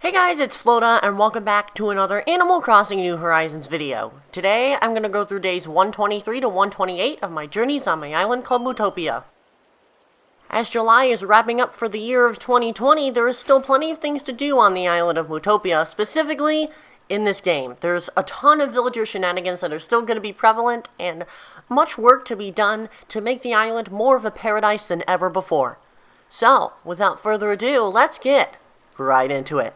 Hey guys, it's Flota, and welcome back to another Animal Crossing New Horizons video. Today, I'm going to go through days 123 to 128 of my journeys on my island called Mootopia. As July is wrapping up for the year of 2020, there is still plenty of things to do on the island of Mootopia, specifically in this game. There's a ton of villager shenanigans that are still going to be prevalent, and much work to be done to make the island more of a paradise than ever before. So, without further ado, let's get right into it.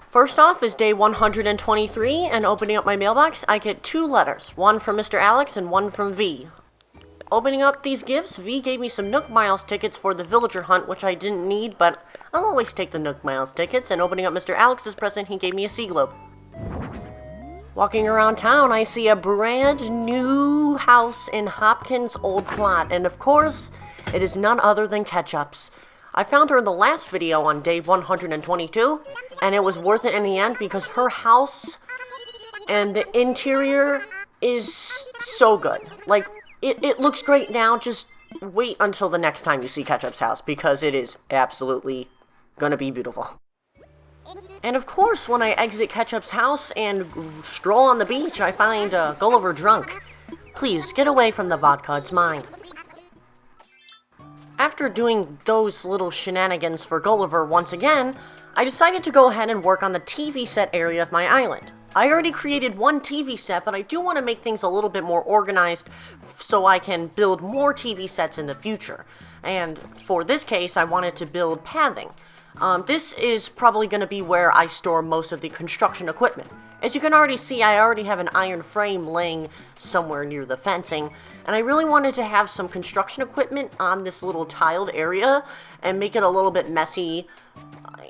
First off is day 123, and opening up my mailbox, I get two letters, one from Mr. Alex and one from V. Opening up these gifts, V gave me some Nook Miles tickets for the villager hunt, which I didn't need, but I'll always take the Nook Miles tickets, and opening up Mr. Alex's present, he gave me a sea globe. Walking around town, I see a brand new house in Hopkins' old plot, and of course, it is none other than Ketchup's. I found her in the last video on day 122, and it was worth it in the end because her house and the interior is so good. Like, it looks great now, just wait until the next time you see Ketchup's house because it is absolutely gonna be beautiful. And of course, when I exit Ketchup's house and stroll on the beach, I find Gulliver drunk. Please, get away from the vodka, it's mine. After doing those little shenanigans for Gulliver once again, I decided to go ahead and work on the TV set area of my island. I already created one TV set, but I do want to make things a little bit more organized so I can build more TV sets in the future. And for this case, I wanted to build pathing. This is probably going to be where I store most of the construction equipment. As you can already see, I already have an iron frame laying somewhere near the fencing, and I really wanted to have some construction equipment on this little tiled area and make it a little bit messy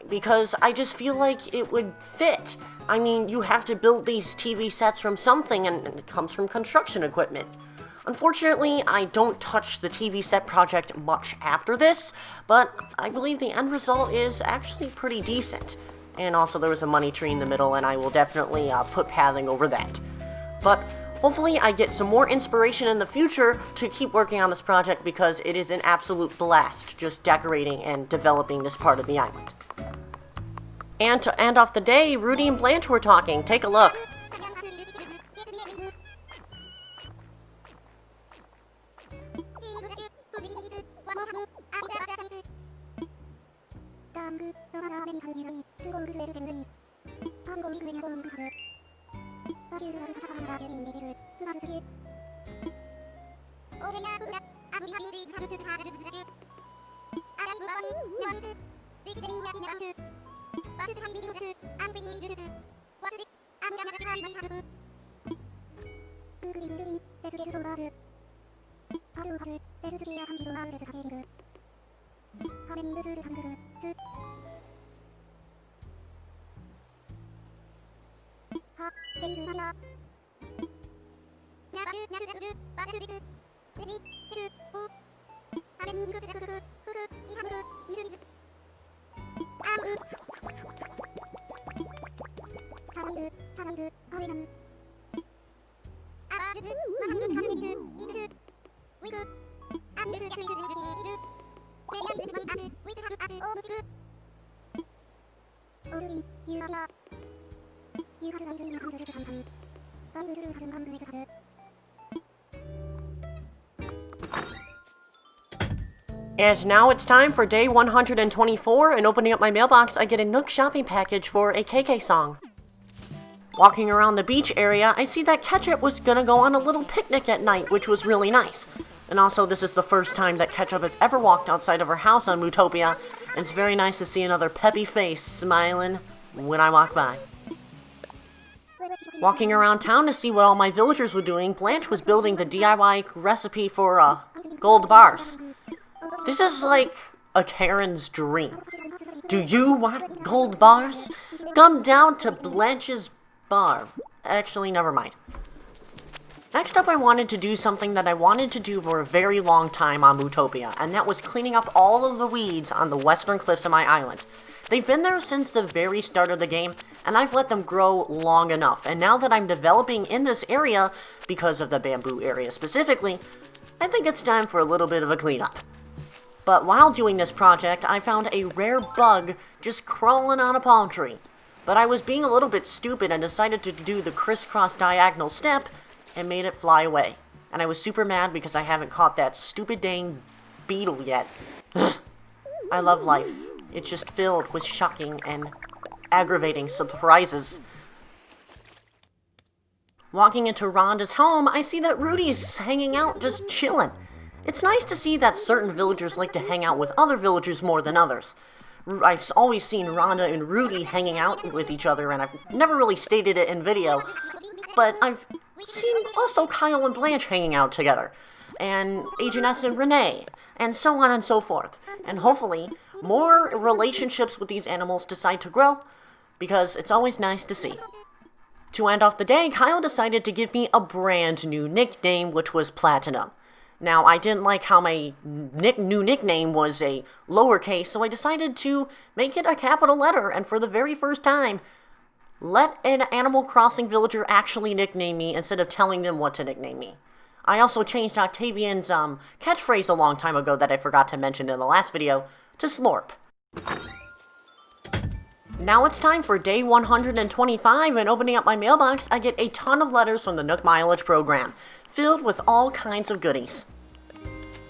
because I just feel like it would fit. I mean, you have to build these TV sets from something, and it comes from construction equipment. Unfortunately, I don't touch the TV set project much after this, but I believe the end result is actually pretty decent. And also there was a money tree in the middle, and I will definitely put pathing over that. But hopefully I get some more inspiration in the future to keep working on this project because it is an absolute blast just decorating and developing this part of the island. And to end off the day, Rudy and Blanche were talking. Take a look. And now it's time for day 124, and opening up my mailbox, I get a Nook shopping package for a KK song. Walking around the beach area, I see that Ketchup was gonna go on a little picnic at night, which was really nice. And also, this is the first time that Ketchup has ever walked outside of her house on Mootopia, and it's very nice to see another peppy face smiling when I walk by. Walking around town to see what all my villagers were doing, Blanche was building the DIY recipe for gold bars. This is like a Karen's dream. Do you want gold bars? Come down to Blanche's bar. Actually, never mind. Next up, I wanted to do something that I wanted to do for a very long time on Mootopia, and that was cleaning up all of the weeds on the western cliffs of my island. They've been there since the very start of the game, and I've let them grow long enough, and now that I'm developing in this area, because of the bamboo area specifically, I think it's time for a little bit of a cleanup. But while doing this project, I found a rare bug just crawling on a palm tree. But I was being a little bit stupid and decided to do the crisscross diagonal step and made it fly away. And I was super mad because I haven't caught that stupid dang beetle yet. I love life. It's just filled with shocking and aggravating surprises. Walking into Rhonda's home, I see that Rudy's hanging out, just chilling. It's nice to see that certain villagers like to hang out with other villagers more than others. I've always seen Rhonda and Rudy hanging out with each other, and I've never really stated it in video, but I've seen also Kyle and Blanche hanging out together, and Agent and Renee, and so on and so forth. And hopefully, more relationships with these animals decide to grow, because it's always nice to see. To end off the day, Kyle decided to give me a brand new nickname, which was Platinum. Now, I didn't like how my new nickname was a lowercase, so I decided to make it a capital letter, and for the very first time, let an Animal Crossing villager actually nickname me instead of telling them what to nickname me. I also changed Octavian's catchphrase a long time ago that I forgot to mention in the last video to Slorp. Now it's time for day 125, and opening up my mailbox, I get a ton of letters from the Nook Mileage program, filled with all kinds of goodies.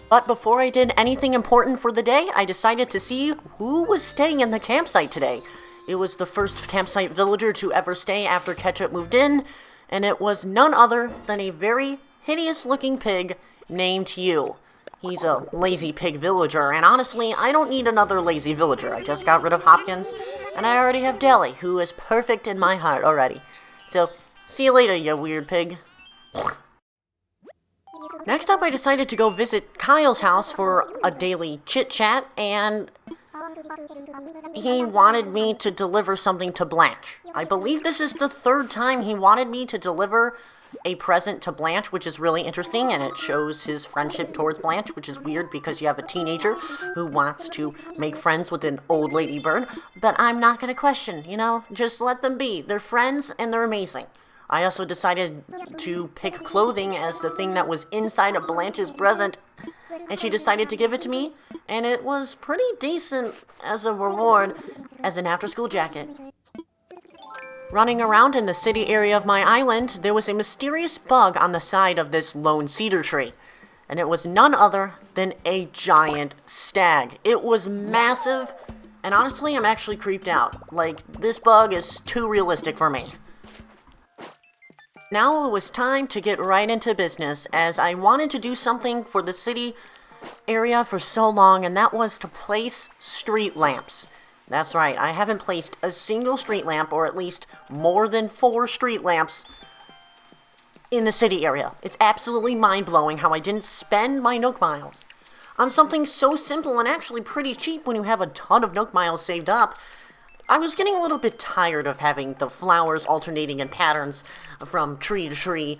But before I did anything important for the day, I decided to see who was staying in the campsite today. It was the first campsite villager to ever stay after Ketchup moved in, and it was none other than a very hideous-looking pig named You. He's a lazy pig villager, and honestly, I don't need another lazy villager. I just got rid of Hopkins, and I already have Deli, who is perfect in my heart already. So, see you later, you weird pig. Next up, I decided to go visit Kyle's house for a daily chit-chat, and he wanted me to deliver something to Blanche. I believe this is the third time he wanted me to deliver a present to Blanche, which is really interesting, and it shows his friendship towards Blanche, which is weird because you have a teenager who wants to make friends with an old lady bird, but I'm not going to question, just let them be. They're friends, and they're amazing. I also decided to pick clothing as the thing that was inside of Blanche's present, and she decided to give it to me, and it was pretty decent as a reward as an after-school jacket. Running around in the city area of my island, there was a mysterious bug on the side of this lone cedar tree, and it was none other than a giant stag. It was massive, and honestly, I'm actually creeped out. This bug is too realistic for me. Now it was time to get right into business, as I wanted to do something for the city area for so long, and that was to place street lamps. That's right, I haven't placed a single street lamp, or at least more than 4 street lamps in the city area. It's absolutely mind-blowing how I didn't spend my Nook Miles on something so simple and actually pretty cheap when you have a ton of Nook Miles saved up. I was getting a little bit tired of having the flowers alternating in patterns from tree to tree,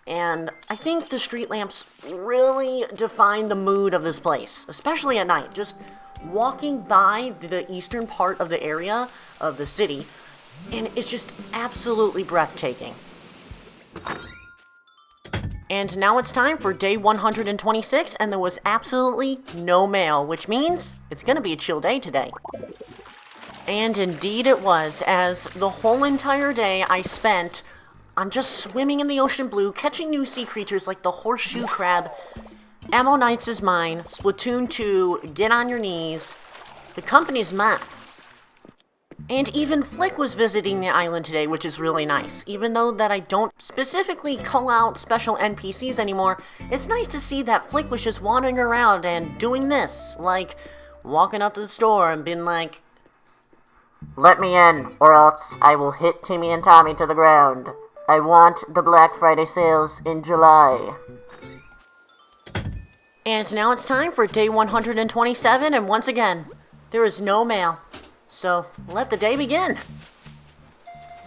and I think the street lamps really define the mood of this place, especially at night. Just walking by the eastern part of the area of the city, and it's just absolutely breathtaking. And now it's time for day 126, and there was absolutely no mail, which means it's gonna be a chill day today. And indeed it was, as the whole entire day I spent on just swimming in the ocean blue, catching new sea creatures like the horseshoe crab, Ammonites is mine, Splatoon 2, Get on Your Knees, the company's mine. And even Flick was visiting the island today, which is really nice. Even though that I don't specifically call out special NPCs anymore, it's nice to see that Flick was just wandering around and doing this, like walking up to the store and being like, "Let me in, or else I will hit Timmy and Tommy to the ground. I want the Black Friday sales in July." And now it's time for day 127, and once again, there is no mail. So, let the day begin.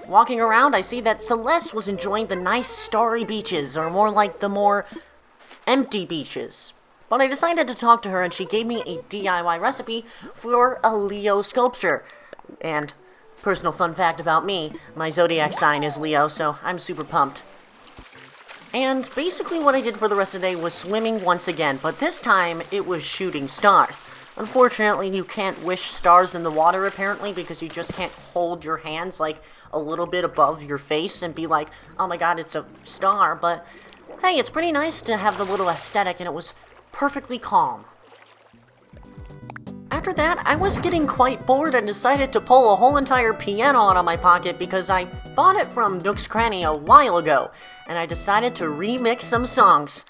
Walking around, I see that Celeste was enjoying the nice starry beaches, or more like the more empty beaches. But I decided to talk to her, and she gave me a DIY recipe for a Leo sculpture. And personal fun fact about me, my zodiac sign is Leo, so I'm super pumped. And basically what I did for the rest of the day was swimming once again, but this time it was shooting stars. Unfortunately, you can't wish stars in the water, apparently, because you just can't hold your hands, like, a little bit above your face and be like, oh my god, it's a star, but hey, it's pretty nice to have the little aesthetic, and it was perfectly calm. After that, I was getting quite bored and decided to pull a whole entire piano out of my pocket because I bought it from Nook's Cranny a while ago, and I decided to remix some songs.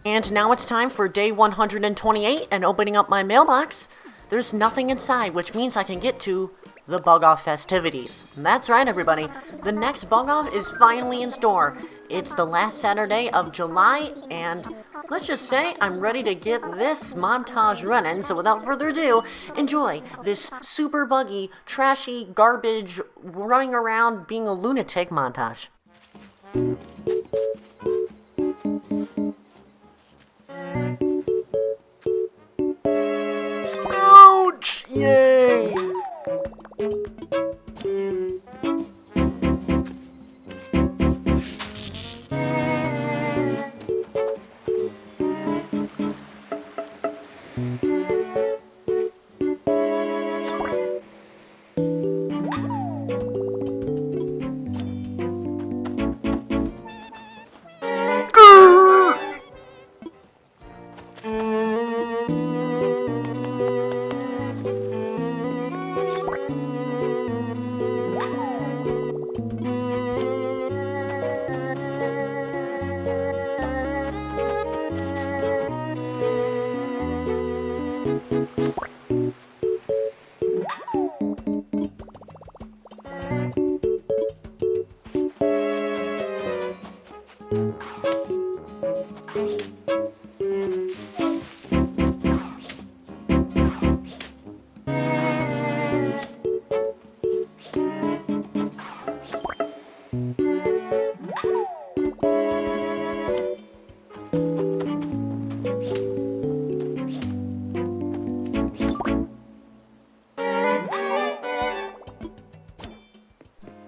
And now it's time for day 128 and opening up my mailbox. There's nothing inside, which means I can get to the Bug Off festivities. And that's right, everybody. The next Bug Off is finally in store. It's the last Saturday of July, and let's just say I'm ready to get this montage running. So without further ado, enjoy this super buggy, trashy, garbage, running around, being a lunatic montage. Ouch! Yay!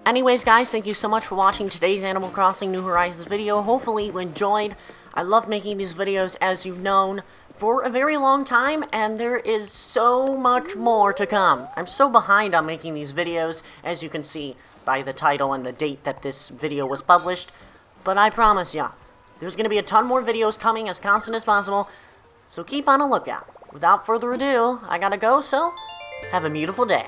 Anyways, guys, thank you so much for watching today's Animal Crossing New Horizons video. Hopefully you enjoyed. I love making these videos, as you've known, for a very long time, and there is so much more to come. I'm so behind on making these videos, as you can see by the title and the date that this video was published. But I promise ya, there's going to be a ton more videos coming as constant as possible, so keep on a lookout. Without further ado, I gotta go, so have a beautiful day.